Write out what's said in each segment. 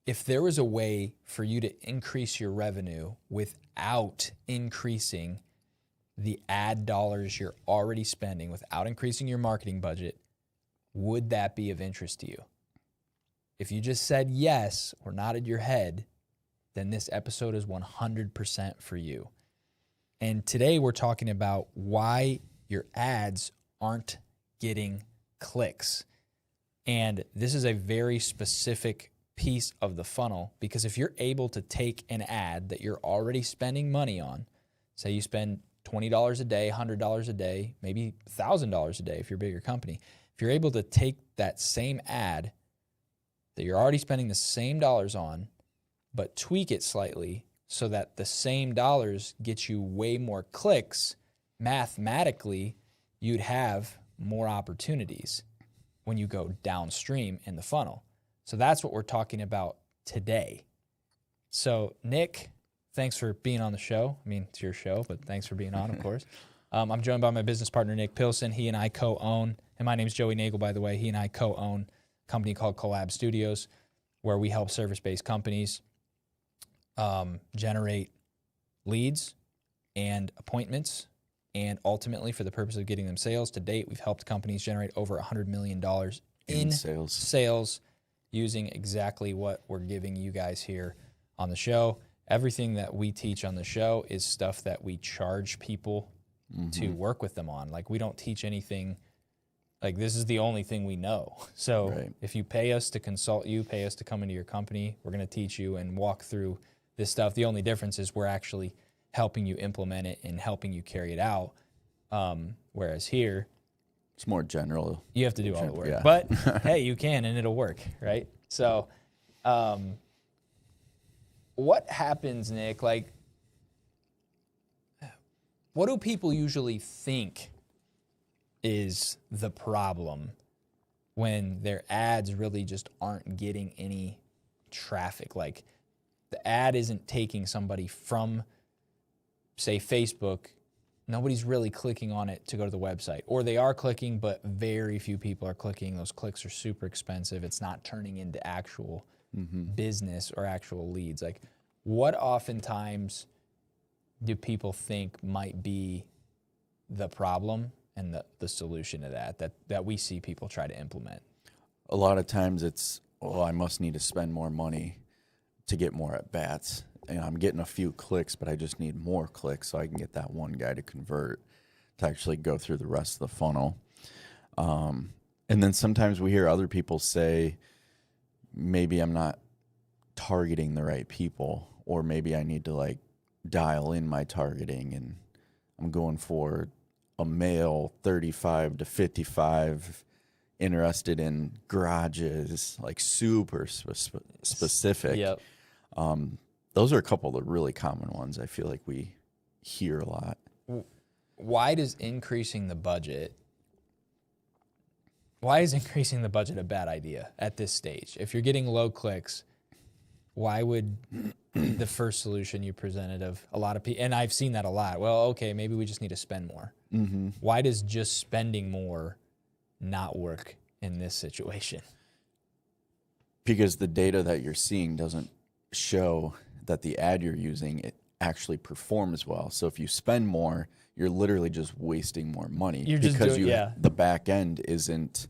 if there was a way for you to increase your revenue without increasing the ad dollars you're already spending, without increasing your marketing budget, would that be of interest to you? If you just said yes or nodded your head, then this episode is 100% for you. And today we're talking about why your ads aren't getting clicks. And this is a very specific piece of the funnel, because if you're able to take an ad that you're already spending money on, say you spend $20 a day, $100 a day, maybe $1,000 a day if you're a bigger company, if you're able to take that same ad that you're already spending the same dollars on, but tweak it slightly so that the same dollars get you way more clicks, mathematically, you'd have more opportunities when you go downstream in the funnel. So that's what we're talking about today. So Nick, thanks for being on the show. I mean, it's your show, but thanks for being on, of course. I'm joined by my business partner, Nick Pilson. He and I co-own, and my name's Joey Nagel, by the way. He and I co-own a company called Collab Studios, where we help service-based companies generate leads and appointments, and ultimately, for the purpose of getting them sales. To date, we've helped companies generate over $100 million in sales using exactly what we're giving you guys here on the show. Everything that we teach on the show is stuff that we charge people to work with them on. Like, we don't teach anything, like, this is the only thing we know. So if you pay us to consult you, pay us to come into your company, we're going to teach you and walk through this stuff. The only difference is we're actually helping you implement it and helping you carry it out. Whereas here, it's more general. You have to do all the work. Yeah. But hey, you can, and it'll work, right? So what happens, Nick? Like, what do people usually think is the problem when their ads really just aren't getting any traffic? Like, the ad isn't taking somebody from, say, Facebook. Nobody's really clicking on it to go to the website. Or they are clicking, but very few people are clicking. Those clicks are super expensive. It's not turning into actual business or actual leads. Like, what oftentimes do people think might be the problem and the solution to that we see people try to implement? A lot of times it's, oh, I must need to spend more money to get more at bats. And I'm getting a few clicks, but I just need more clicks so I can get that one guy to convert to actually go through the rest of the funnel. And then sometimes we hear other people say, maybe I'm not targeting the right people, or maybe I need to like dial in my targeting, and I'm going for a male 35 to 55 interested in garages, like super specific. Yep. Those are a couple of the really common ones I feel like we hear a lot. Why is increasing the budget a bad idea at this stage? If you're getting low clicks, why would the first solution you presented of a lot of people, and I've seen that a lot, well, okay, maybe we just need to spend more. Why does just spending more not work in this situation? Because the data that you're seeing doesn't show that the ad you're using, it actually performs well. So if you spend more, you're literally just wasting more money because the back end isn't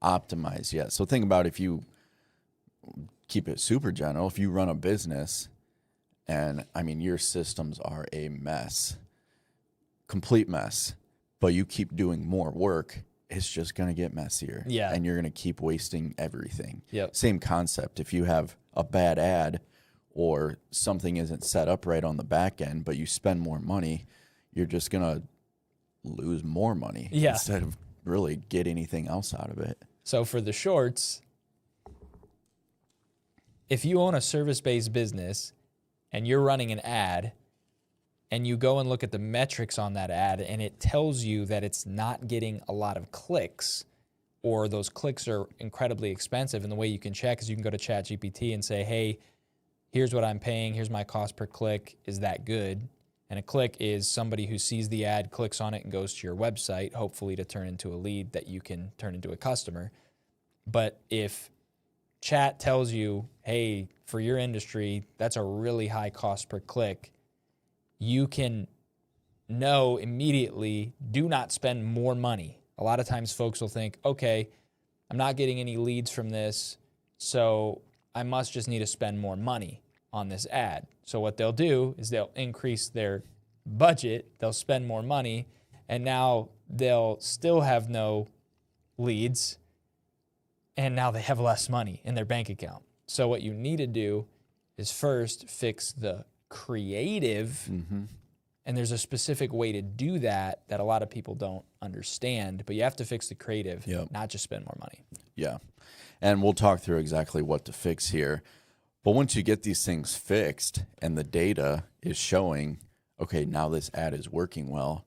optimized yet. So think about, if you keep it super general, if you run a business and, I mean, your systems are a mess, complete mess, but you keep doing more work, it's just going to get messier. Yeah. And you're going to keep wasting everything. Yep. Same concept. If you have a bad ad or something isn't set up right on the back end, but you spend more money, you're just going to lose more money instead of really get anything else out of it. So for the shorts, if you own a service-based business and you're running an ad and you go and look at the metrics on that ad and it tells you that it's not getting a lot of clicks, or those clicks are incredibly expensive, and the way you can check is you can go to ChatGPT and say, hey, here's what I'm paying, here's my cost per click, is that good? And a click is somebody who sees the ad, clicks on it, and goes to your website, hopefully to turn into a lead that you can turn into a customer. But if chat tells you, hey, for your industry, that's a really high cost per click, you can know immediately, do not spend more money. A lot of times folks will think, okay, I'm not getting any leads from this, so I must just need to spend more money on this ad. So what they'll do is they'll increase their budget, they'll spend more money, and now they'll still have no leads, and now they have less money in their bank account. So what you need to do is first fix the creative, and there's a specific way to do that that a lot of people don't understand, but you have to fix the creative, not just spend more money. Yeah. And we'll talk through exactly what to fix here. But once you get these things fixed and the data is showing, okay, now this ad is working well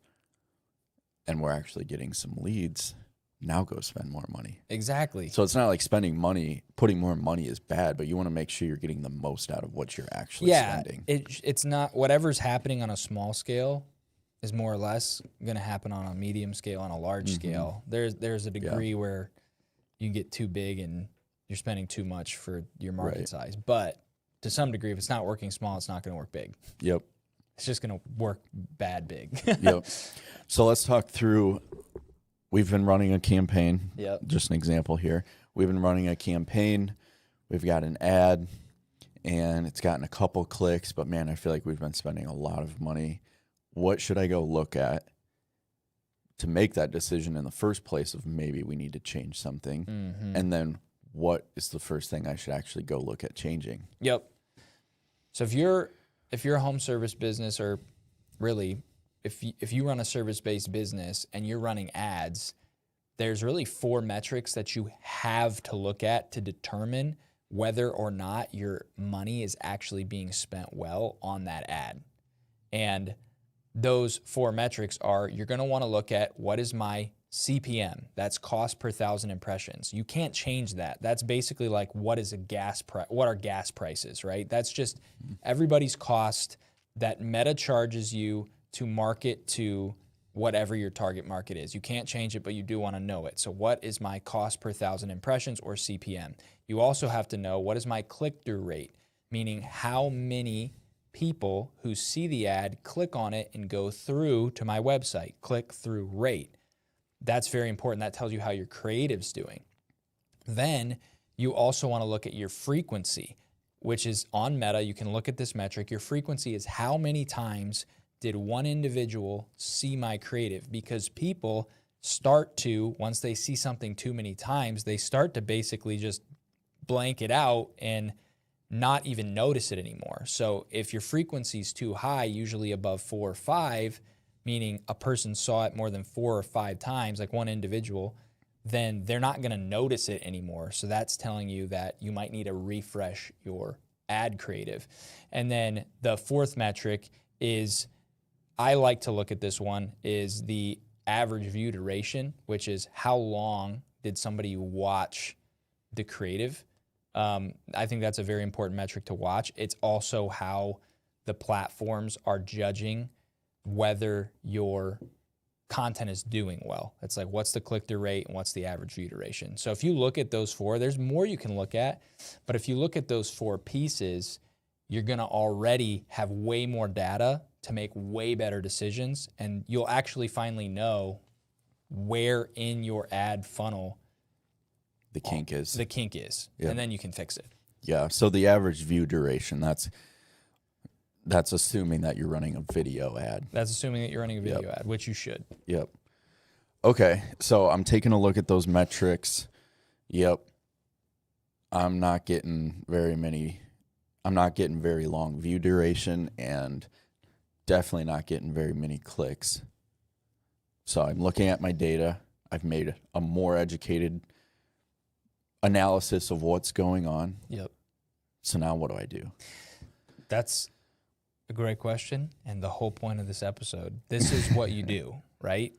and we're actually getting some leads, now go spend more money. Exactly. So it's not like spending money, putting more money is bad, but you want to make sure you're getting the most out of what you're actually spending. It's not, whatever's happening on a small scale is more or less going to happen on a medium scale, on a large scale. There's a degree where you can get too big and you're spending too much for your market size. But to some degree, if it's not working small, it's not going to work big. Yep. It's just going to work bad big. Yep. So let's talk through. We've been running a campaign. Yep. Just an example here. We've been running a campaign. We've got an ad, and it's gotten a couple clicks, but man, I feel like we've been spending a lot of money. What should I go look at to make that decision in the first place of maybe we need to change something? And then what is the first thing I should actually go look at changing? Yep. So if you're a home service business, or really if you run a service-based business and you're running ads, there's really 4 metrics that you have to look at to determine whether or not your money is actually being spent well on that ad. And those 4 metrics are, you're going to want to look at, what is my CPM? That's cost per 1,000 impressions. You can't change that. That's basically like, what is a what are gas prices, right? That's just everybody's cost that Meta charges you to market to whatever your target market is. You can't change it, but you do want to know it. So what is my cost per 1,000 impressions, or CPM? You also have to know, what is my click-through rate, meaning how many people who see the ad click on it and go through to my website, click-through rate. That's very important. That tells you how your creative's doing. Then you also want to look at your frequency, which is on Meta. You can look at this metric. Your frequency is how many times did one individual see my creative? Because people start to, once they see something too many times, they start to basically just blank it out and not even notice it anymore. So if your frequency is too high, usually above 4 or 5, meaning a person saw it more than 4 or 5 times, like one individual, then they're not going to notice it anymore. So that's telling you that you might need to refresh your ad creative. And then the 4th metric is, I like to look at this one, is the average view duration, which is how long did somebody watch the creative. I think that's a very important metric to watch. It's also how the platforms are judging whether your content is doing well. It's like, what's the click-through rate and what's the average view duration? So if you look at those 4, there's more you can look at, but if you look at those 4 pieces, you're going to already have way more data to make way better decisions, and you'll actually finally know where in your ad funnel the kink is. And then you can fix it. Yeah, so the average view duration, that's assuming that you're running a video ad. That's assuming that you're running a video ad, which you should. Yep. Okay, so I'm taking a look at those metrics. Yep. I'm not getting very long view duration, and definitely not getting very many clicks. So I'm looking at my data. I've made a more educated analysis of what's going on. Yep. So now what do I do? That's a great question, and the whole point of this episode. This is what you do, right?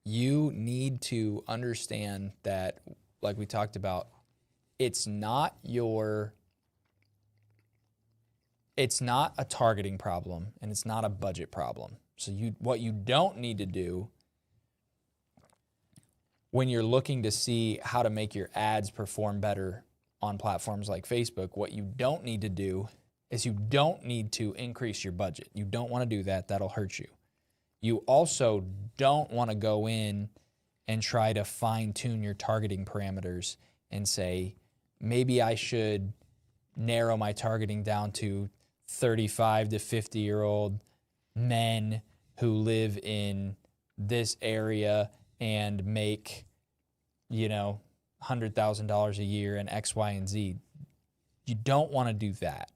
You need to understand that, like we talked about, it's not a targeting problem, and it's not a budget problem. So what you don't need to do when you're looking to see how to make your ads perform better on platforms like Facebook, what you don't need to do is you don't need to increase your budget. You don't want to do that. That'll hurt you. You also don't want to go in and try to fine-tune your targeting parameters and say, maybe I should narrow my targeting down to 35 to 50-year-old men who live in this area and make, $100,000 a year and X, Y, and Z. You don't want to do that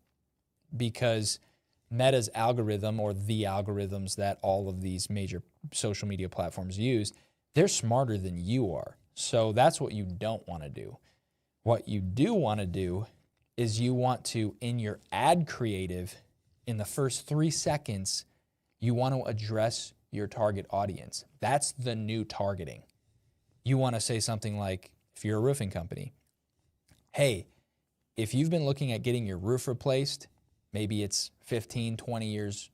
because Meta's algorithm, or the algorithms that all of these major social media platforms use, they're smarter than you are. So that's what you don't want to do. What you do want to do is you want to, in your ad creative, in the first 3 seconds, you want to address your target audience. That's the new targeting. You want to say something like, if you're a roofing company, hey, if you've been looking at getting your roof replaced, maybe it's 15, 20 years.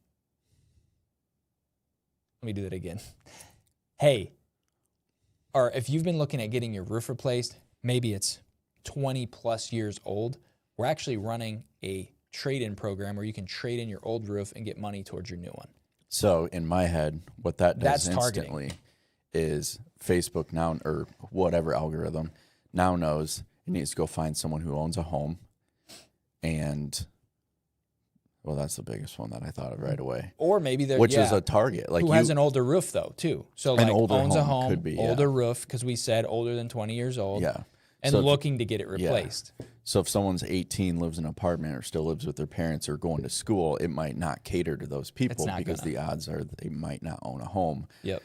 Let me do that again. Hey, or if you've been looking at getting your roof replaced, maybe it's 20 plus years old. We're actually running a trade-in program where you can trade in your old roof and get money towards your new one. So in my head, what that does That's instantly is Facebook now, or whatever algorithm, now knows it needs to go find someone who owns a home. And, well, that's the biggest one that I thought of right away. Or maybe they're, which is a target. Like who has an older roof, though, too. So, like, owns a home, could be, older roof, because we said older than 20 years old. Yeah. And So looking to get it replaced. Yeah. So if someone's 18, lives in an apartment, or still lives with their parents, or going to school, it might not cater to those people because the odds are they might not own a home. Yep.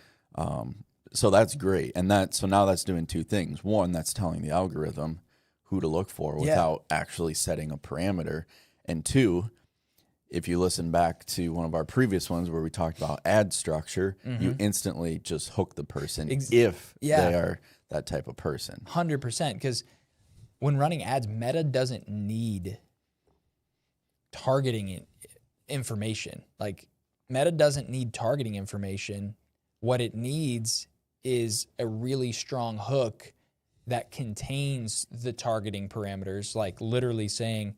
So that's great. And so now that's doing two things. One, that's telling the algorithm who to look for without actually setting a parameter. And two, if you listen back to one of our previous ones where we talked about ad structure, you instantly just hook the person if they are that type of person. 100%. Because when running ads, Meta doesn't need targeting information. Like, Meta doesn't need targeting information. What it needs is a really strong hook that contains the targeting parameters, like literally saying,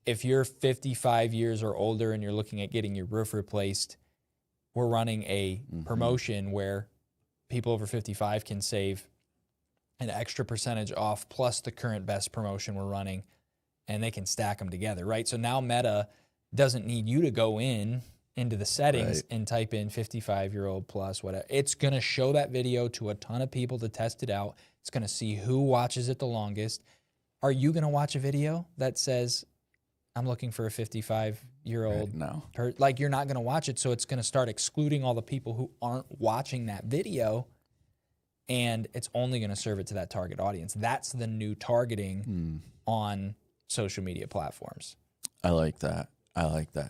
if you're 55 years or older and you're looking at getting your roof replaced, we're running a promotion where people over 55 can save an extra percentage off plus the current best promotion we're running, and they can stack them together, right? So now Meta doesn't need you to go into the settings and type in 55-year-old plus whatever. It's going to show that video to a ton of people to test it out. It's going to see who watches it the longest. Are you going to watch a video that says, I'm looking for a 55-year-old? No. Like, you're not going to watch it, so it's going to start excluding all the people who aren't watching that video, and it's only going to serve it to that target audience. That's the new targeting on social media platforms. I like that.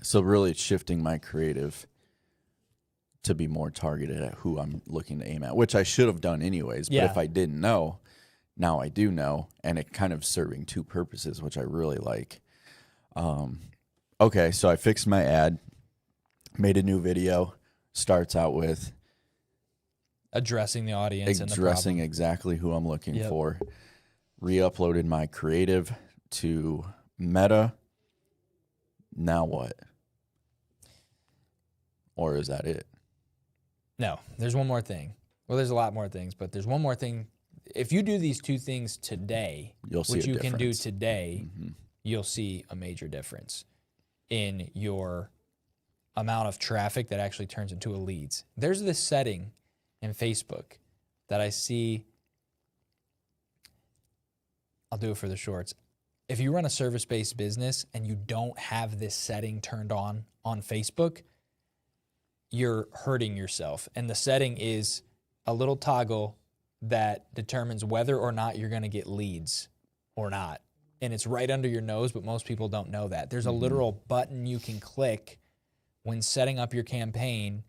So really it's shifting my creative to be more targeted at who I'm looking to aim at, which I should have done anyways. But if I didn't know, now I do know, and it kind of serving two purposes, which I really like. Okay, so I fixed my ad, made a new video, starts out with addressing the audience and the problem. Addressing exactly who I'm looking for. Re-uploaded my creative to Meta. Now what? Or is that it? No, there's one more thing. Well, there's a lot more things, but there's one more thing. If you do these two things today, which you can do today, you'll see a major difference in your amount of traffic that actually turns into leads. There's this setting in Facebook that I see. I'll do it for the shorts. If you run a service-based business and you don't have this setting turned on Facebook, you're hurting yourself. And the setting is a little toggle that determines whether or not you're going to get leads or not. And it's right under your nose, but most people don't know that. There's a literal button you can click when setting up your campaign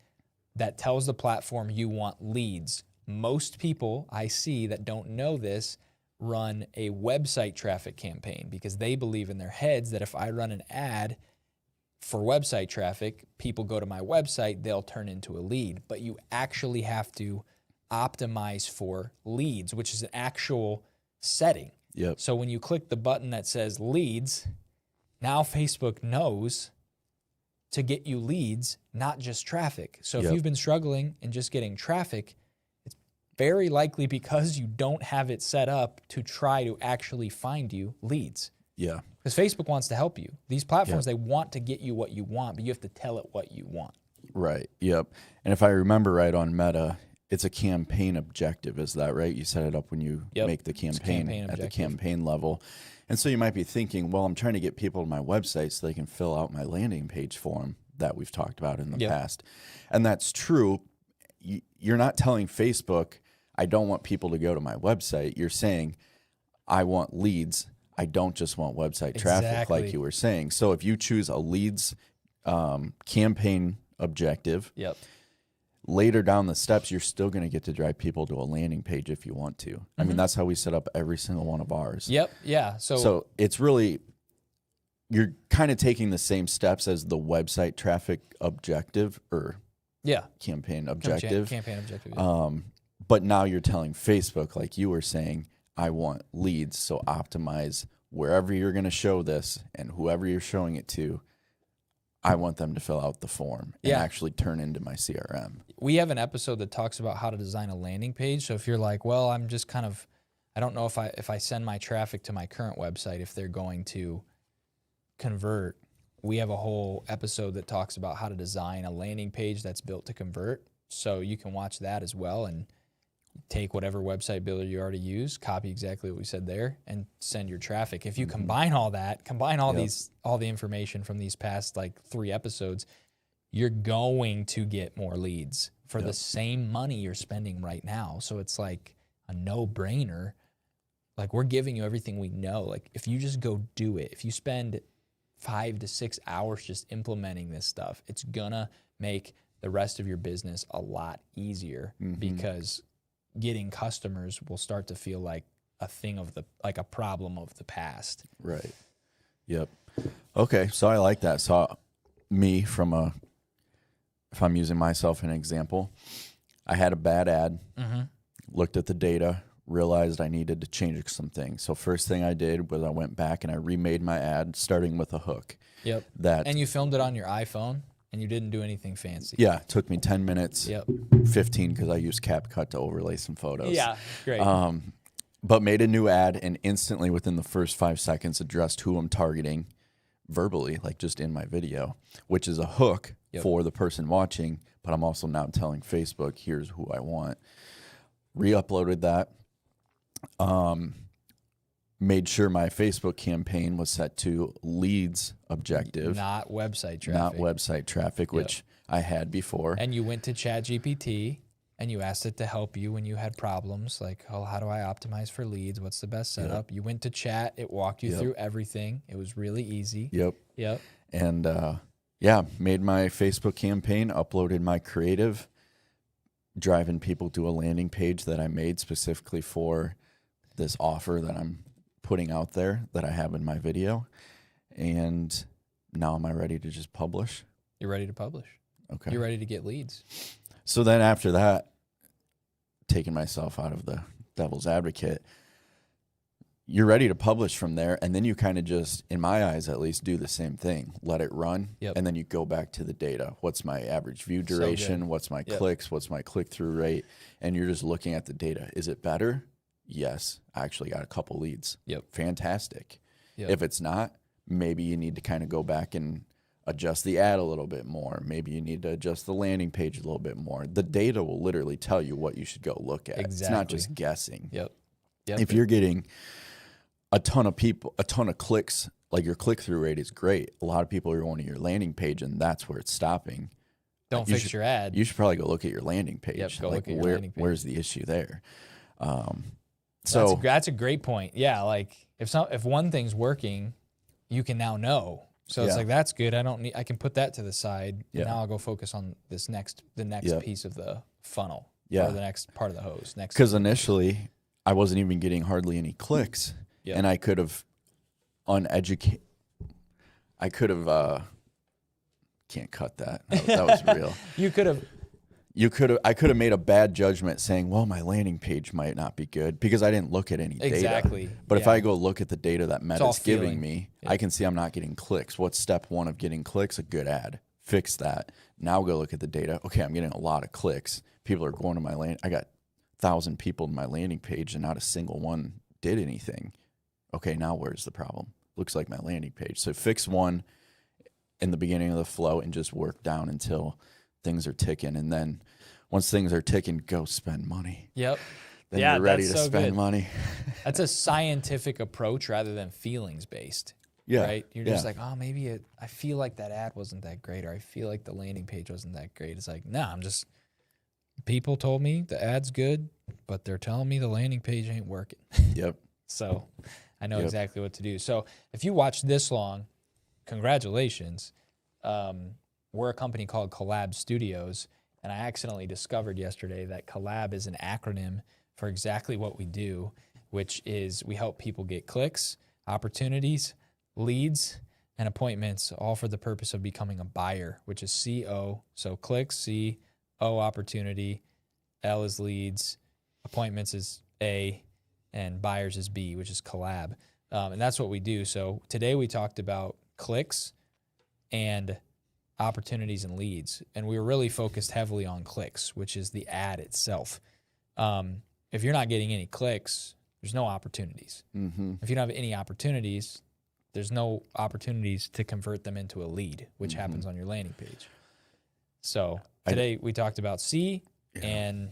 that tells the platform you want leads. Most people I see that don't know this run a website traffic campaign because they believe in their heads that if I run an ad for website traffic, people go to my website, they'll turn into a lead. But you actually have to optimize for leads, which is an actual setting. Yep. So when you click the button that says leads, now Facebook knows to get you leads, not just traffic. So if you've been struggling and just getting traffic, it's very likely because you don't have it set up to try to actually find you leads. Yeah. Because Facebook wants to help you. These platforms, they want to get you what you want, but you have to tell it what you want. Right. Yep. And if I remember right on Meta, it's a campaign objective. Is that right? You set it up when you make the campaign at the campaign level. And so you might be thinking, well, I'm trying to get people to my website so they can fill out my landing page form that we've talked about in the past. And that's true. You're not telling Facebook, I don't want people to go to my website. You're saying, I want leads. I don't just want website traffic, like you were saying. So if you choose a leads campaign objective, later down the steps, you're still going to get to drive people to a landing page if you want to. I mean, that's how we set up every single one of ours. Yeah. So it's really, you're kind of taking the same steps as the website traffic objective or campaign objective. Campaign objective. But now you're telling Facebook, like you were saying, I want leads. So optimize wherever you're going to show this and whoever you're showing it to. I want them to fill out the form and actually turn into my CRM. We have an episode that talks about how to design a landing page. So if you're like, well, I'm just kind of, I don't know if I send my traffic to my current website, if they're going to convert. We have a whole episode that talks about how to design a landing page that's built to convert. So you can watch that as well and take whatever website builder you already use, copy exactly what we said there, and send your traffic. If you combine all that, all the information from these past like 3 episodes, you're going to get more leads for the same money you're spending right now. So it's like a no-brainer. Like, we're giving you everything we know. Like, if you just go do it, if you spend 5 to 6 hours just implementing this stuff, it's gonna make the rest of your business a lot easier because getting customers will start to feel like a thing of a problem of the past. Right. Yep. Okay. So I like that. So me if I'm using myself as an example, I had a bad ad, looked at the data, realized I needed to change some things. So first thing I did was I went back and I remade my ad starting with a hook. And you filmed it on your iPhone? And you didn't do anything fancy. Yeah, it took me 10 minutes, 15 because I used CapCut to overlay some photos. Yeah, great. But made a new ad and instantly within the first 5 seconds addressed who I'm targeting verbally, like just in my video, which is a hook for the person watching, but I'm also now telling Facebook, here's who I want. Re-uploaded that. Made sure my Facebook campaign was set to leads objective. Not website traffic. Which I had before. And you went to ChatGPT and you asked it to help you when you had problems, like, oh, how do I optimize for leads? What's the best setup? You went to chat. It walked you through everything. It was really easy. And, made my Facebook campaign, uploaded my creative, driving people to a landing page that I made specifically for this offer that I'm putting out there that I have in my video. And now am I ready to just publish? You're ready to publish. Okay. You're ready to get leads. So then after that, taking myself out of the devil's advocate, you're ready to publish from there. And then you kind of just, in my eyes at least, do the same thing. Let it run. And then you go back to the data. What's my average view duration? What's my clicks? What's my click-through rate? And you're just looking at the data. Is it better? Yes, I actually got a couple leads. Fantastic. If it's not, maybe you need to kind of go back and adjust the ad a little bit more. Maybe you need to adjust the landing page a little bit more. The data will literally tell you what you should go look at. It's not just guessing. If you're getting a ton of people, a ton of clicks, like your click-through rate is great. A lot of people are going to your landing page and that's where it's stopping. Don't fix your ad. You should probably go look at your landing page. Go look at your landing page. Where's the issue there? So that's a great point. Yeah, like if one thing's working, you can now know. So it's like, that's good. I can put that to the side. Now I'll go focus on the next piece of the funnel or the next part of the hose. Because initially I wasn't even getting hardly any clicks, and I could have can't cut that. That was real. You could have. I could have made a bad judgment saying, well, my landing page might not be good because I didn't look at any data. Exactly. But if I go look at the data that Meta's giving me, Yeah. I can see I'm not getting clicks. What's step one of getting clicks? A good ad. Fix that. Now go look at the data. Okay, I'm getting a lot of clicks. People are going to my I got 1,000 people in my landing page and not a single one did anything. Okay, now where's the problem? Looks like my landing page. So fix one in the beginning of the flow and just work down until things are ticking. And then once things are ticking, go spend money. Yep. Then you're ready to spend money. That's a scientific approach rather than feelings based. Yeah. Right? You're just like, oh, maybe I feel like that ad wasn't that great, or I feel like the landing page wasn't that great. It's like, nah, people told me the ad's good, but they're telling me the landing page ain't working. Yep. So I know exactly what to do. So if you watch this long, congratulations. We're a company called Collab Studios, and I accidentally discovered yesterday that Collab is an acronym for exactly what we do, which is we help people get clicks, opportunities, leads, and appointments, all for the purpose of becoming a buyer, which is CO. So clicks, C, O, opportunity, L is leads, appointments is A, and buyers is B, which is Collab. And that's what we do. So today we talked about clicks and opportunities and leads. And we were really focused heavily on clicks, which is the ad itself. If you're not getting any clicks, there's no opportunities. Mm-hmm. If you don't have any opportunities, there's no opportunities to convert them into a lead, which happens on your landing page. So today we talked about C and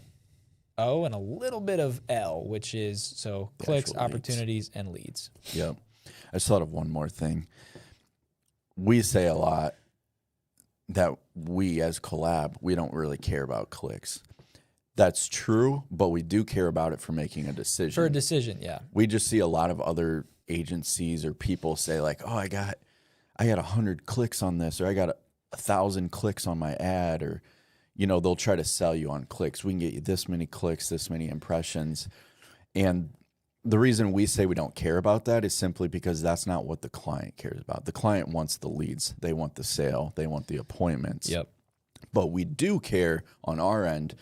O and a little bit of L, which is clicks, opportunities, and leads. Yep. I just thought of one more thing. We say a lot that we as Collab, we don't really care about clicks. That's true, but we do care about it for making a decision. For a decision, yeah. We just see a lot of other agencies or people say like, oh, I got 100 clicks on this, or I got 1,000 clicks on my ad, or, they'll try to sell you on clicks. We can get you this many clicks, this many impressions. And the reason we say we don't care about that is simply because that's not what the client cares about. The client wants the leads. They want the sale. They want the appointments. Yep. But we do care on our end,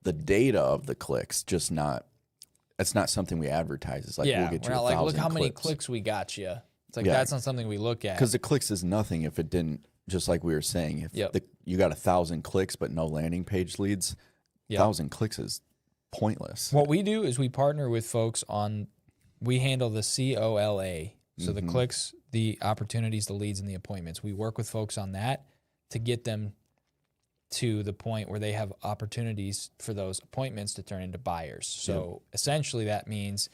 the data of the clicks, it's not something we advertise. It's like, we'll get you we're not 1,000 like, look how clicks. many clicks we got you. It's like, that's not something we look at. Because the clicks is nothing if it didn't, just like we were saying, if you got 1,000 clicks but no landing page leads, 1,000 clicks is pointless. What we do is we partner with folks we handle the COLA. So the clicks, the opportunities, the leads, and the appointments. We work with folks on that to get them to the point where they have opportunities for those appointments to turn into buyers. So essentially that means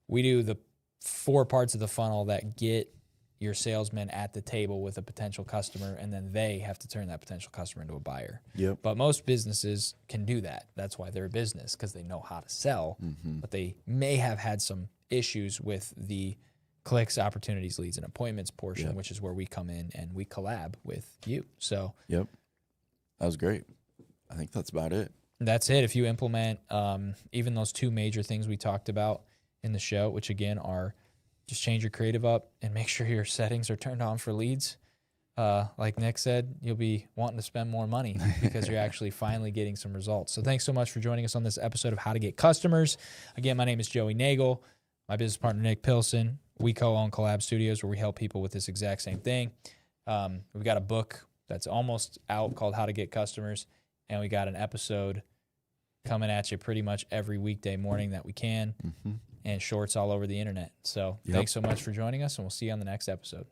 we do the 4 parts of the funnel that get your salesman at the table with a potential customer, and then they have to turn that potential customer into a buyer. Yep. But most businesses can do that. That's why they're a business, because they know how to sell, but they may have had some issues with the clicks, opportunities, leads, and appointments portion, which is where we come in and we collab with you. So Yep. That was great. I think that's about it. That's it. If you implement even those 2 major things we talked about in the show, which again are just change your creative up and make sure your settings are turned on for leads. Like Nick said, you'll be wanting to spend more money because you're actually finally getting some results. So thanks so much for joining us on this episode of How to Get Customers. Again, my name is Joey Nagel. My business partner, Nick Pilson. We co-own Collab Studios, where we help people with this exact same thing. We've got a book that's almost out called How to Get Customers, and we got an episode coming at you pretty much every weekday morning that we can, and shorts all over the internet. So thanks so much for joining us, and we'll see you on the next episode.